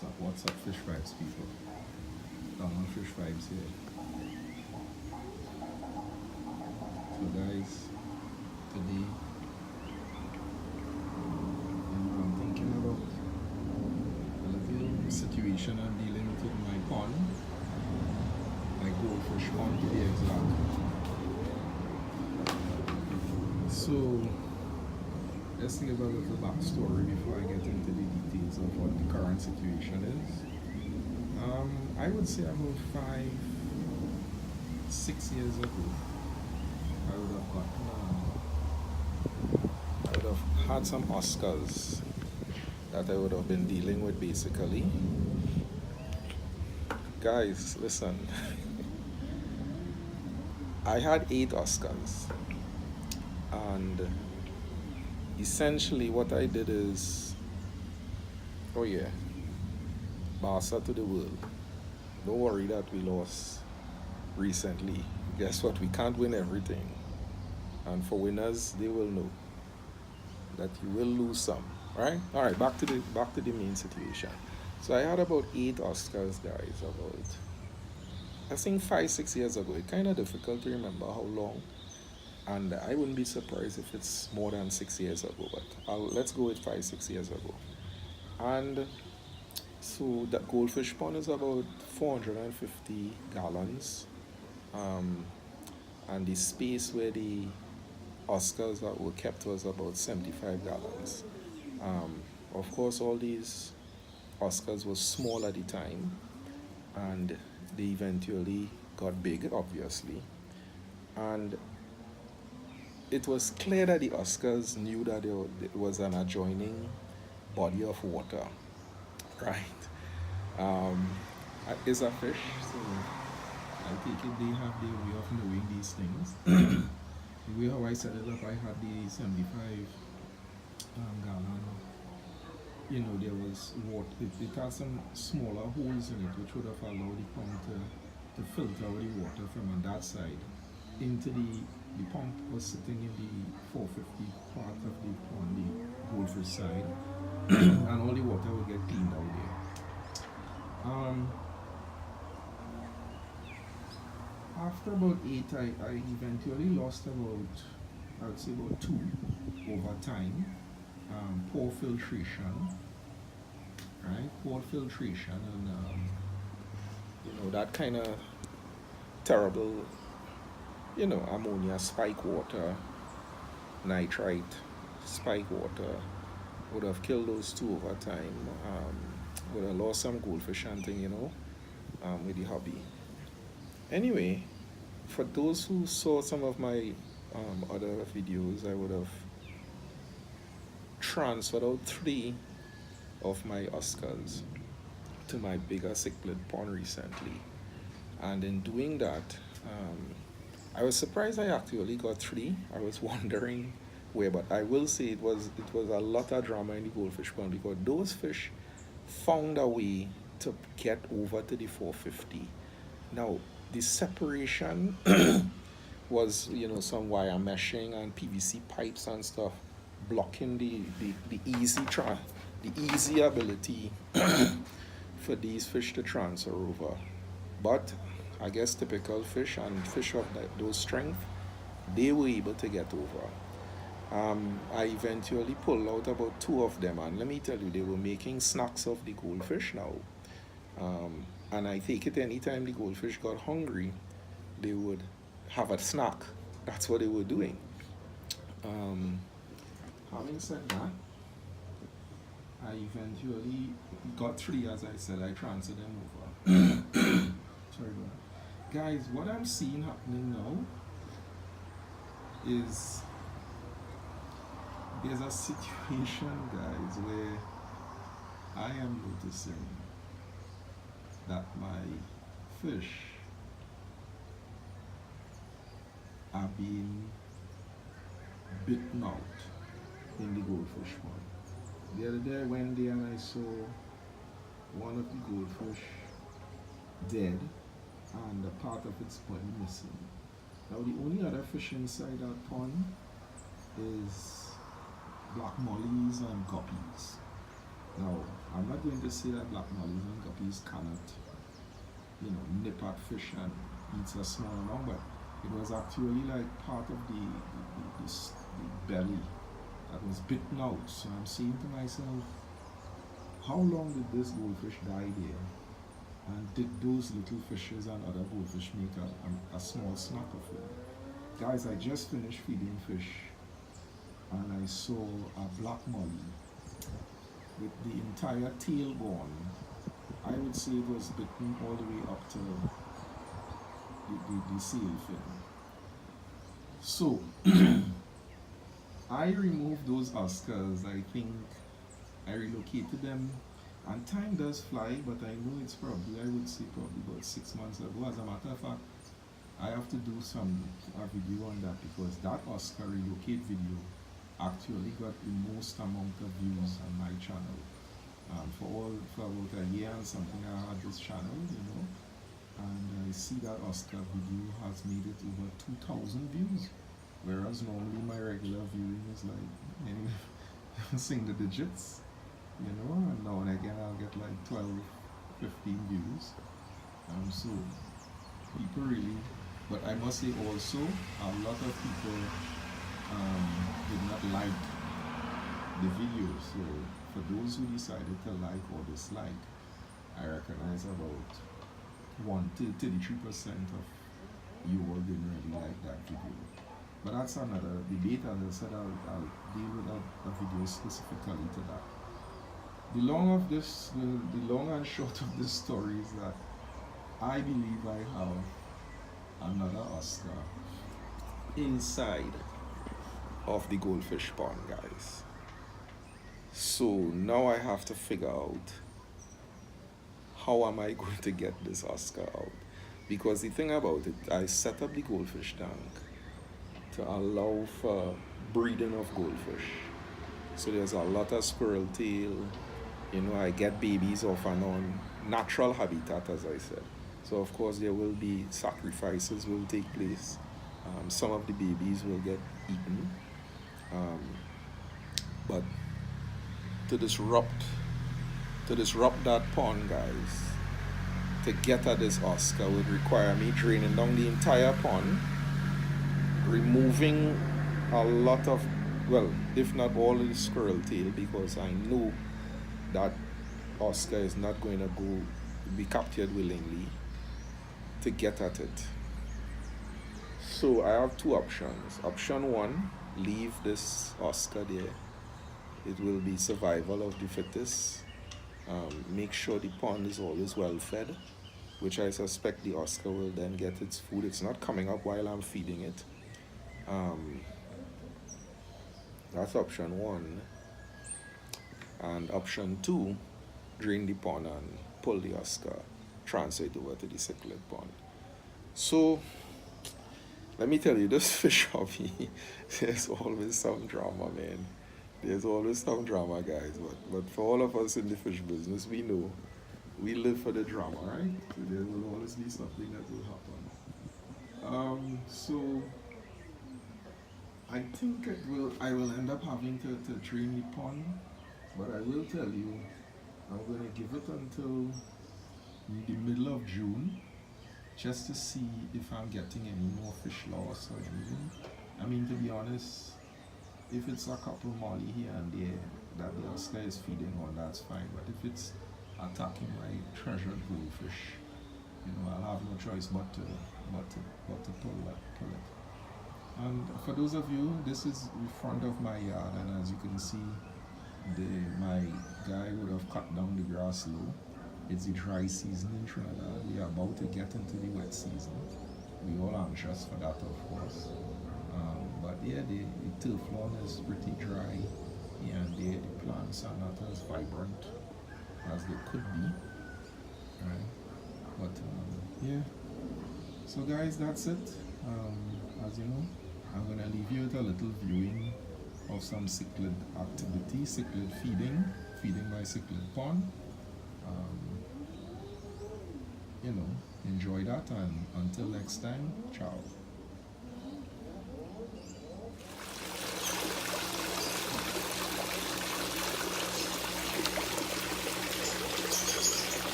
What's up, Fish Vibes people? On Fish Vibes here. So, guys, today, I'm thinking about a little situation I'm dealing with in my pond, my goldfish pond to be exact. So, let's give a little backstory before I get into the details of what the current situation is. I would say about 5, 6 years ago, I would have I would have had some Oscars that I would have been dealing with basically. Guys, listen, I had 8 Oscars, and essentially what I did is, oh yeah, Barca to the world. Don't worry that we lost recently. Guess what? We can't win everything. And for winners, they will know that you will lose some. Right? Alright, back to the main situation. So I had about 8 Oscars, guys, about I think 5, 6 years ago. It's kinda difficult to remember how long. And I wouldn't be surprised if it's more than 6 years ago, but let's go with 5, 6 years ago. And so that goldfish pond is about 450 gallons. Um, and the space where the Oscars that were kept was about 75 gallons. Of course, all these Oscars were small at the time, and they eventually got big, obviously. And it was clear that the Oscars knew that there was an adjoining body of water, right? Um, it's a fish, so I take it they have their way of knowing these things. The way how I set it up, I had the 75 gallon. You know, there was water. It had some smaller holes in it, which would have allowed the pump to filter out the water from on that side into the pump was sitting in the 450 part of the pond, the goldfish side, and all the water would get cleaned out there. After about 8, I eventually lost about, I would say about 2 over time. Poor filtration, right? Poor filtration, and that kind of terrible, ammonia spike water, nitrite spike water would have killed those 2 over time. Would have lost some goldfish hunting, with the hobby. Anyway, for those who saw some of my other videos, I would have transferred out 3 of my Oscars to my bigger cichlid pond recently. And in doing that, I was surprised I actually got 3. I was wondering where, but I will say it was a lot of drama in the goldfish pond because those fish found a way to get over to the 450. Now, the separation was, some wire meshing and PVC pipes and stuff blocking the easy ability for these fish to transfer over. But I guess typical fish and fish of those strength, they were able to get over. I eventually pulled out about 2 of them, and let me tell you, they were making snacks of the goldfish now. And I take it anytime the goldfish got hungry, they would have a snack. That's what they were doing. Having said that, I eventually got 3, as I said. I transferred them over. Sorry about that. Guys, what I'm seeing happening now is there's a situation, guys, where I am noticing that my fish are being bitten out in the goldfish pond. The other day I went there and I saw one of the goldfish dead and a part of its body missing. Now the only other fish inside that pond is black mollies and guppies. Now, I'm not going to say that black mollies and guppies cannot, nip at fish and eat a small amount, but it was actually like part of the belly that was bitten out. So I'm saying to myself, how long did this goldfish die there? And did those little fishes and other goldfish make a small snack of it? Guys, I just finished feeding fish and I saw a black molly with the entire tail gone. I would say it was bitten all the way up to the sail fin. So, I removed those Oscars. I think I relocated them, and time does fly, but I know it's probably, I would say probably about 6 months ago. As a matter of fact, I have to do a video on that, because that Oscar relocate video actually got the most amount of views on my channel. For about a year and something I had this channel, and I see that Oscar video has made it over 2,000 views, whereas normally my regular viewing is like single digits, and now and again I'll get like 12, 15 views. So people really, but I must say also a lot of people did not like the video. So for those who decided to like or dislike, I recognize about 33% of you all didn't really like that video. But that's another debate, and I said I'll deal with a video specifically to that. The long and short of this story is that I believe I have another Oscar inside of the goldfish pond, guys. So now I have to figure out how am I going to get this Oscar out. Because the thing about it, I set up the goldfish tank to allow for breeding of goldfish. So there's a lot of squirrel tail, I get babies off and on, natural habitat, as I said. So of course there will be sacrifices will take place. Some of the babies will get eaten. But to disrupt that pond, guys, to get at this Oscar would require me draining down the entire pond, removing a lot of, well, if not all of the squirrel tail, because I know that Oscar is not going to be captured willingly to get at it. So I have two options. Option one, leave this Oscar there. It will be survival of the fittest. Make sure the pond is always well fed, which I suspect the Oscar will then get its food. It's not coming up while I'm feeding it. That's option one. And option two, drain the pond and pull the Oscar, transfer it over to the cichlid pond. So let me tell you, this fish hobby, there's always some drama, man. There's always some drama, guys. But for all of us in the fish business, we know we live for the drama, right? So there will always be something that will happen. So I think I will end up having to drain the pond, but I will tell you, I'm going to give it until the middle of June, just to see if I'm getting any more fish loss or anything. I mean, to be honest, if it's a couple molly here and there that the Oscar is feeding on, that's fine. But if it's attacking my treasured goldfish, I'll have no choice but to pull it. And for those of you, this is the front of my yard, and as you can see, my guy would have cut down the grass low. It's the dry season in Trinidad. We are about to get into the wet season. We all anxious for that, of course. But yeah, the turf lawn is pretty dry, and the plants are not as vibrant as they could be, right? But yeah. So guys, that's it. As you know, I'm gonna leave you with a little viewing of some cichlid activity, cichlid feeding my cichlid pond. Enjoy that, and until next time, ciao.